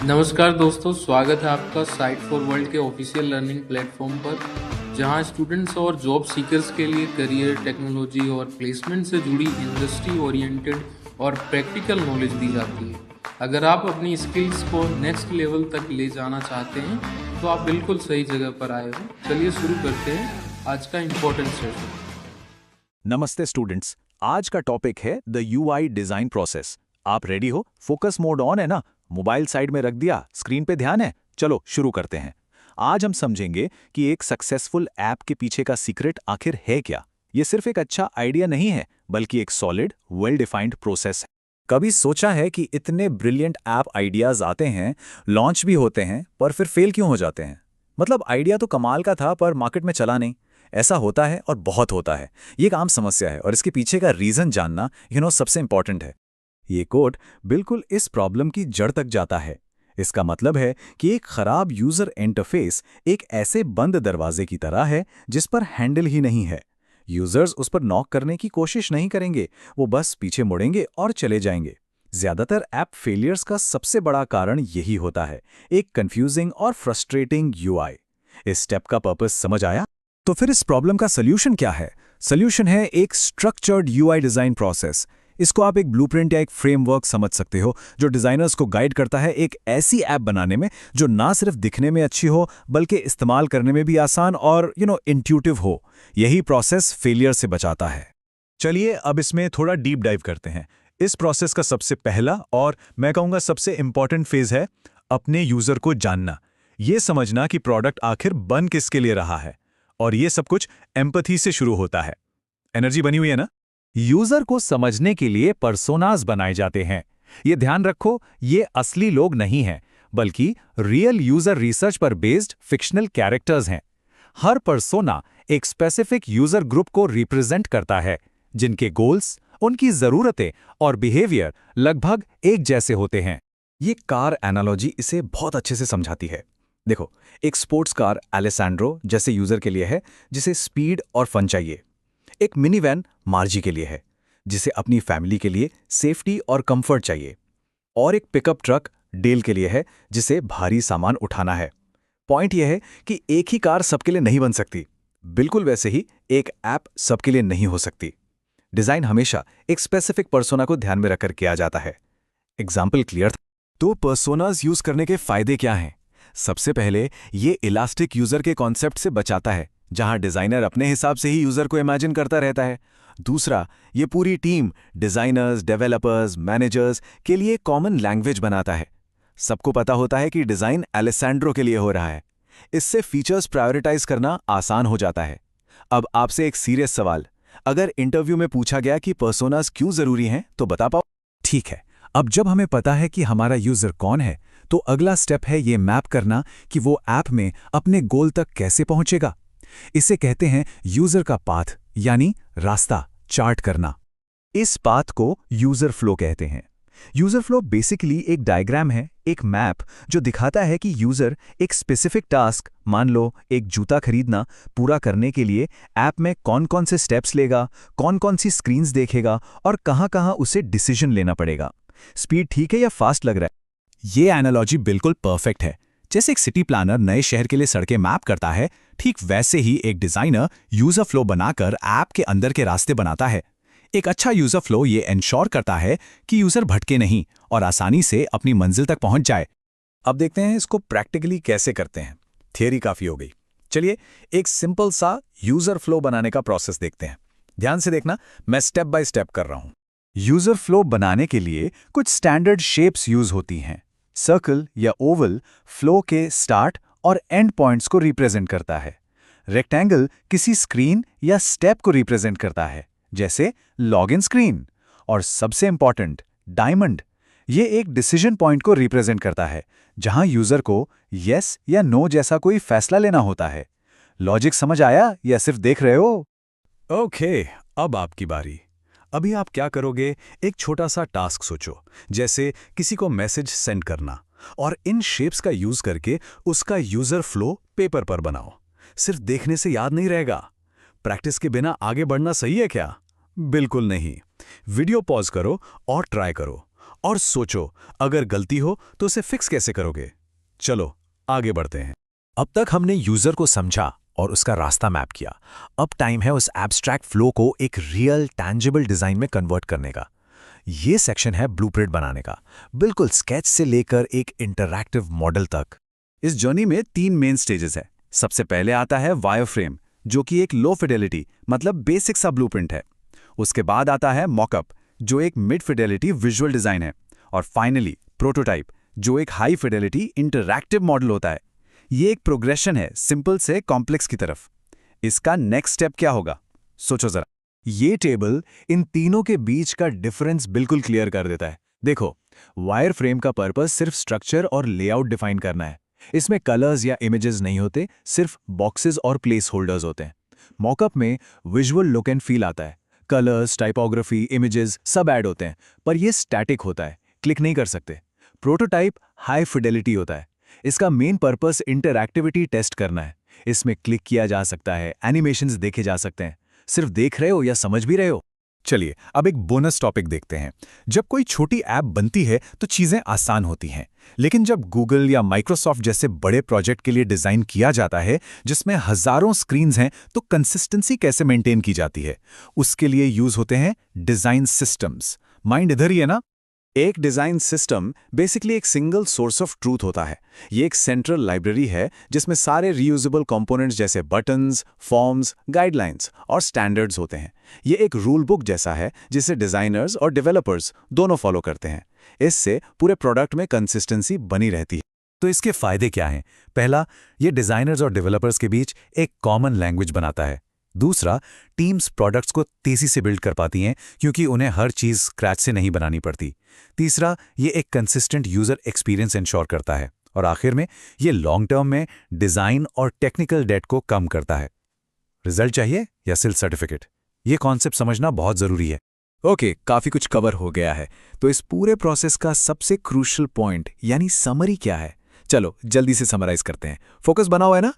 नमस्कार दोस्तों, स्वागत है आपका साइट फॉर वर्ल्ड के ऑफिशियल लर्निंग प्लेटफॉर्म पर, जहां स्टूडेंट्स और जॉब सीकर्स के लिए करियर, टेक्नोलॉजी और प्लेसमेंट से जुड़ी इंडस्ट्री ओरिएंटेड और प्रैक्टिकल नॉलेज दी जाती है। अगर आप अपनी स्किल्स को नेक्स्ट लेवल तक ले जाना चाहते हैं तो आप बिल्कुल सही जगह पर आए हो। चलिए शुरू करते हैं आज का इम्पोर्टेंट सेशन। नमस्ते स्टूडेंट्स, आज का टॉपिक है द यूआई डिजाइन प्रोसेस। आप रेडी हो? फोकस मोड ऑन है ना? मोबाइल साइड में रख दिया, स्क्रीन पे ध्यान है? चलो शुरू करते हैं। आज हम समझेंगे कि एक सक्सेसफुल ऐप के पीछे का सीक्रेट आखिर है क्या। ये सिर्फ एक अच्छा आइडिया नहीं है, बल्कि एक सॉलिड, वेल डिफाइंड प्रोसेस है। कभी सोचा है कि इतने ब्रिलियंट ऐप आइडियाज आते हैं, लॉन्च भी होते हैं, पर फिर फेल क्यों हो जाते हैं? मतलब आइडिया तो कमाल का था, पर मार्केट में चला नहीं। ऐसा होता है और बहुत होता है। ये एक आम समस्या है और इसके पीछे का रीजन जानना सबसे इंपॉर्टेंट है। ये कोड बिल्कुल इस प्रॉब्लम की जड़ तक जाता है। इसका मतलब है कि एक खराब यूजर इंटरफेस एक ऐसे बंद दरवाजे की तरह है जिस पर हैंडल ही नहीं है। यूजर्स उस पर नॉक करने की कोशिश नहीं करेंगे, वो बस पीछे मुड़ेंगे और चले जाएंगे। ज्यादातर ऐप फेलियर्स का सबसे बड़ा कारण यही होता है, एक कंफ्यूजिंग और फ्रस्ट्रेटिंग यूआई। इस स्टेप का पर्पस समझ आया? तो फिर इस प्रॉब्लम का सॉल्यूशन क्या है? सॉल्यूशन है एक स्ट्रक्चर्ड यूआई डिजाइन प्रोसेस। इसको आप एक ब्लूप्रिंट या एक फ्रेमवर्क समझ सकते हो, जो डिजाइनर्स को गाइड करता है एक ऐसी ऐप बनाने में जो ना सिर्फ दिखने में अच्छी हो, बल्कि इस्तेमाल करने में भी आसान और इंट्यूटिव हो। यही प्रोसेस फेलियर से बचाता है। चलिए अब इसमें थोड़ा डीप डाइव करते हैं। इस प्रोसेस का सबसे पहला और मैं कहूँगा सबसे इंपॉर्टेंट फेज है अपने यूजर को जानना। ये समझना कि प्रोडक्ट आखिर बन किसके लिए रहा है। और ये सब कुछ एम्पैथी से शुरू होता है। एनर्जी बनी हुई है ना? यूजर को समझने के लिए पर्सोनास बनाए जाते हैं। ये ध्यान रखो, ये असली लोग नहीं हैं, बल्कि रियल यूजर रिसर्च पर बेस्ड फिक्शनल कैरेक्टर्स हैं। हर पर्सोना एक स्पेसिफिक यूजर ग्रुप को रिप्रेजेंट करता है, जिनके गोल्स, उनकी जरूरतें और बिहेवियर लगभग एक जैसे होते हैं। ये कार एनालॉजी इसे बहुत अच्छे से समझाती है। देखो, एक स्पोर्ट्स कार एलेसैंड्रो जैसे यूजर के लिए है, जिसे स्पीड और फन चाहिए। एक मिनी वैन मार्जी के लिए है, जिसे अपनी फैमिली के लिए सेफ्टी और कंफर्ट चाहिए। और एक पिकअप ट्रक डेल के लिए है, जिसे भारी सामान उठाना है। पॉइंट यह है कि एक ही कार सबके लिए नहीं बन सकती। बिल्कुल वैसे ही एक ऐप सबके लिए नहीं हो सकती। डिजाइन हमेशा एक स्पेसिफिक पर्सोना को ध्यान में रखकर किया जाता है। एग्जाम्पल क्लियर था? तो पर्सोनास यूज करने के फायदे क्या हैं? सबसे पहले, ये इलास्टिक यूजर के कॉन्सेप्ट से बचाता है, जहां डिजाइनर अपने हिसाब से ही यूजर को इमेजिन करता रहता है। दूसरा, ये पूरी टीम डिजाइनर्स, डेवलपर्स, मैनेजर्स के लिए कॉमन लैंग्वेज बनाता है। सबको पता होता है कि डिजाइन एलेसैंड्रो के लिए हो रहा है। इससे फीचर्स प्रायोरिटाइज करना आसान हो जाता है। अब आपसे एक सीरियस सवाल, अगर इंटरव्यू में पूछा गया कि पर्सोनास क्यों जरूरी हैं, तो बता पाओ? ठीक है, अब जब हमें पता है कि हमारा यूजर कौन है, तो अगला स्टेप है ये मैप करना कि वो ऐप में अपने गोल तक कैसे पहुंचेगा। इसे कहते हैं यूजर का पाथ, यानी रास्ता चार्ट करना। इस पाथ को यूजर फ्लो कहते हैं। यूजर फ्लो बेसिकली एक डायग्राम है, एक मैप जो दिखाता है कि यूजर एक स्पेसिफिक टास्क, मान लो एक जूता खरीदना, पूरा करने के लिए ऐप में कौन कौन से स्टेप्स लेगा, कौन कौन सी स्क्रीन्स देखेगा और कहां कहां उसे डिसीजन लेना पड़ेगा। स्पीड ठीक है या फास्ट लग रहा है? ये एनालॉजी बिल्कुल परफेक्ट है। जैसे एक सिटी प्लानर नए शहर के लिए सड़कें मैप करता है, ठीक वैसे ही एक डिजाइनर यूजर फ्लो बनाकर ऐप के अंदर के रास्ते बनाता है। एक अच्छा यूजर फ्लो ये एंश्योर करता है कि यूजर भटके नहीं और आसानी से अपनी मंजिल तक पहुंच जाए। अब देखते हैं इसको प्रैक्टिकली कैसे करते हैं। थियरी काफी हो गई, चलिए एक सिंपल सा यूजर फ्लो बनाने का प्रोसेस देखते हैं। ध्यान से देखना, मैं स्टेप बाय स्टेप कर रहा हूं। यूजर फ्लो बनाने के लिए कुछ स्टैंडर्ड शेप्स यूज होती हैं। सर्कल या ओवल फ्लो के स्टार्ट और एंड पॉइंट्स को रिप्रेजेंट करता है। रेक्टेंगल किसी स्क्रीन या स्टेप को रिप्रेजेंट करता है, जैसे लॉगिन स्क्रीन। और सबसे इंपॉर्टेंट, डायमंड, ये एक डिसीजन पॉइंट को रिप्रेजेंट करता है, जहां यूजर को यस या नो जैसा कोई फैसला लेना होता है। लॉजिक समझ आया या सिर्फ देख रहे हो? ओके, अब आपकी बारी। अभी आप क्या करोगे? एक छोटा सा टास्क सोचो, जैसे किसी को मैसेज सेंड करना, और इन शेप्स का यूज करके उसका यूजर फ्लो पेपर पर बनाओ। सिर्फ देखने से याद नहीं रहेगा। प्रैक्टिस के बिना आगे बढ़ना सही है क्या? बिल्कुल नहीं। वीडियो पॉज करो और ट्राई करो। और सोचो, अगर गलती हो तो उसे फिक्स कैसे करोगे। चलो आगे बढ़ते हैं। अब तक हमने यूजर को समझा और उसका रास्ता मैप किया। अब टाइम है उस एब्स्ट्रैक्ट फ्लो को एक रियल टैंजिबल डिजाइन में कन्वर्ट करने का। ये सेक्शन है ब्लूप्रिंट बनाने का, बिल्कुल स्केच से लेकर एक इंटरैक्टिव मॉडल तक। इस जर्नी में 3 मेन स्टेजेस है। सबसे पहले आता है वायरफ्रेम, जो कि एक लो फिडेलिटी मतलब बेसिक सा ब्लूप्रिंट है। उसके बाद आता है मॉकअप, जो एक मिड फिडेलिटी विजुअल डिजाइन है। और फाइनली प्रोटोटाइप, जो एक हाई फिडेलिटी इंटरैक्टिव मॉडल होता है। ये एक प्रोग्रेशन है सिंपल से कॉम्प्लेक्स की तरफ। इसका नेक्स्ट स्टेप क्या होगा, सोचो जरा। ये टेबल इन तीनों के बीच का डिफरेंस बिल्कुल क्लियर कर देता है। देखो, वायर फ्रेम का पर्पस सिर्फ स्ट्रक्चर और लेआउट डिफाइन करना है। इसमें कलर्स या इमेजेस नहीं होते, सिर्फ बॉक्सेस और प्लेस होल्डर्स होते हैं। मॉकअप में विजुअल लुक एंड फील आता है, कलर्स, टाइपोग्राफी, इमेजेस सब ऐड होते हैं, पर यह स्टैटिक होता है, क्लिक नहीं कर सकते। प्रोटोटाइप हाई फिडेलिटी होता है। इसका मेन पर्पस इंटरैक्टिविटी टेस्ट करना है। इसमें क्लिक किया जा सकता है, एनिमेशंस देखे जा सकते हैं। सिर्फ देख रहे हो या समझ भी रहे हो। चलिए अब एक बोनस टॉपिक देखते हैं। जब कोई छोटी ऐप बनती है तो चीजें आसान होती हैं, लेकिन जब गूगल या माइक्रोसॉफ्ट जैसे बड़े प्रोजेक्ट के लिए डिजाइन किया जाता है, जिसमें हजारों स्क्रीन्स हैं, तो कंसिस्टेंसी कैसे मेंटेन की जाती है? उसके लिए यूज होते हैं डिजाइन सिस्टम्स। माइंड इधर ही है ना। एक डिजाइन सिस्टम बेसिकली एक सिंगल सोर्स ऑफ ट्रूथ होता है। ये एक सेंट्रल लाइब्रेरी है जिसमें सारे रीयूजेबल कंपोनेंट्स जैसे बटन्स, फॉर्म्स, गाइडलाइंस और स्टैंडर्ड्स होते हैं। ये एक रूल बुक जैसा है जिसे डिजाइनर्स और डेवलपर्स दोनों फॉलो करते हैं। इससे पूरे प्रोडक्ट में कंसिस्टेंसी बनी रहती है। तो इसके फायदे क्या हैं? पहला, ये डिजाइनर्स और डेवलपर्स के बीच एक कॉमन लैंग्वेज बनाता है। दूसरा, टीम्स प्रोडक्ट्स को तेजी से बिल्ड कर पाती हैं क्योंकि उन्हें हर चीज स्क्रैच से नहीं बनानी पड़ती। तीसरा, ये एक कंसिस्टेंट यूजर एक्सपीरियंस इंश्योर करता है। और आखिर में ये लॉन्ग टर्म में डिजाइन और टेक्निकल डेट को कम करता है। रिजल्ट चाहिए या सिर्फ सर्टिफिकेट? ये कॉन्सेप्ट समझना बहुत जरूरी है। ओके, काफी कुछ कवर हो गया है। तो इस पूरे प्रोसेस का सबसे क्रूशियल पॉइंट यानी समरी क्या है? चलो जल्दी से समराइज करते हैं। फोकस बना हुआ है ना?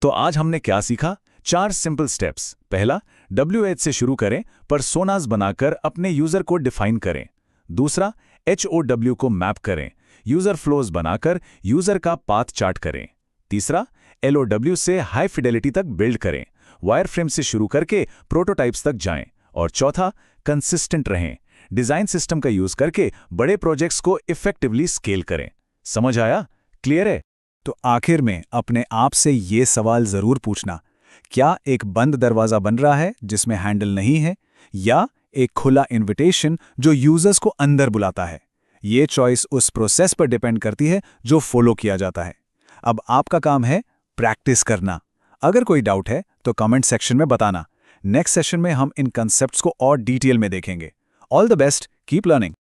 तो आज हमने क्या सीखा? 4 सिंपल स्टेप्स। पहला, WH से शुरू करें, पर्सोनास बनाकर अपने यूजर को डिफाइन करें। दूसरा, HOW को मैप करें, यूजर फ्लोज बनाकर यूजर का पाथ चार्ट करें। तीसरा, LOW से हाई फिडेलिटी तक बिल्ड करें, वायरफ्रेम से शुरू करके प्रोटोटाइप्स तक जाएं। और चौथा, कंसिस्टेंट रहें, डिजाइन सिस्टम का यूज करके बड़े प्रोजेक्ट्स को इफेक्टिवली स्केल करें। समझ आया? क्लियर है? तो आखिर में अपने आप से ये सवाल जरूर पूछना, क्या एक बंद दरवाजा बन रहा है जिसमें हैंडल नहीं है, या एक खुला इनविटेशन जो यूजर्स को अंदर बुलाता है? ये चॉइस उस प्रोसेस पर डिपेंड करती है जो फॉलो किया जाता है। अब आपका काम है प्रैक्टिस करना। अगर कोई डाउट है तो कमेंट सेक्शन में बताना। नेक्स्ट सेशन में हम इन कंसेप्ट्स को और डिटेल में देखेंगे। All the best, keep learning.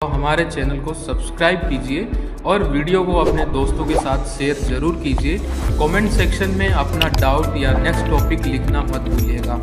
तो हमारे चैनल को सब्सक्राइब कीजिए और वीडियो को अपने दोस्तों के साथ शेयर जरूर कीजिए। कमेंट सेक्शन में अपना डाउट या नेक्स्ट टॉपिक लिखना मत भूलिएगा।